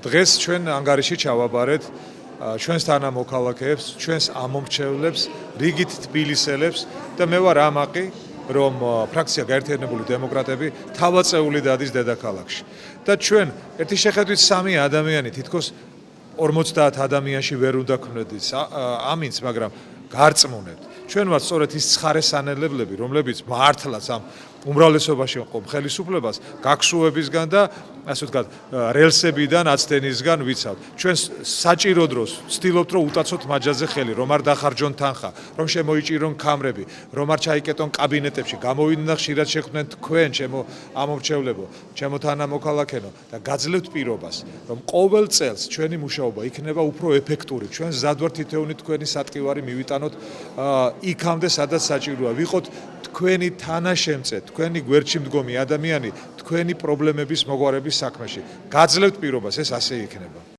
დღეს ჩვენ ანგარიში ჩავაბარეთ ჩვენს თანამოქალაქეებს, ჩვენს ამომრჩევლებს, რიგით თბილისელებს და მე ვარ ამაყი, რომ ფრაქცია გაერთიანებული დემოკრატები თავაწეული დადის დედაქალაქში. და ჩვენ ერთი შეხედვით 3 ადამიანი თითქოს 50 ადამიანში ვერ უნდა გქონდეთ ამინც, მაგრამ გარწმუნებთ. ჩვენ ვართ სწორედ ის ცხარე სანელებლები, რომლებიც მართლაც ამ უმრავლესობაში მყოფ ხელისუფლებას გაქშუებისგან და ასე ვთქვათ, რელსებიდან აცდენისგან ვიცავთ. ჩვენ საჭირო დროს ვცდილობთ, რომ უტაცოთ მაჯაზე ხელი, რომ არ დახარჯონ თანხა, რომ შემოიჭირონ კამრები, რომ არ ჩაიკეტონ კაბინეტებში, გამოვიდნენ და ხშირად შეხვდნენ თქვენ, ჩემო ამომრჩევლებო, ჩემო თანამოქალაქენო და გაძლევთ პირობას, რომ ყოველ წელს ჩვენი მუშაობა იქნება უფრო ეფექტური. ჩვენ მზად ვართ თითოეული თქვენი სატკივარი მივიტანოთ იქამდე, სადაც საჭიროა. ვიყოთ თქვენი თანაშემწე, თქვენი გვერდში მდგომი ადამიანი, თქვენი პრობლემების მოგვარების საქმეში. გაძლევთ პირობას, ეს ასე იქნება.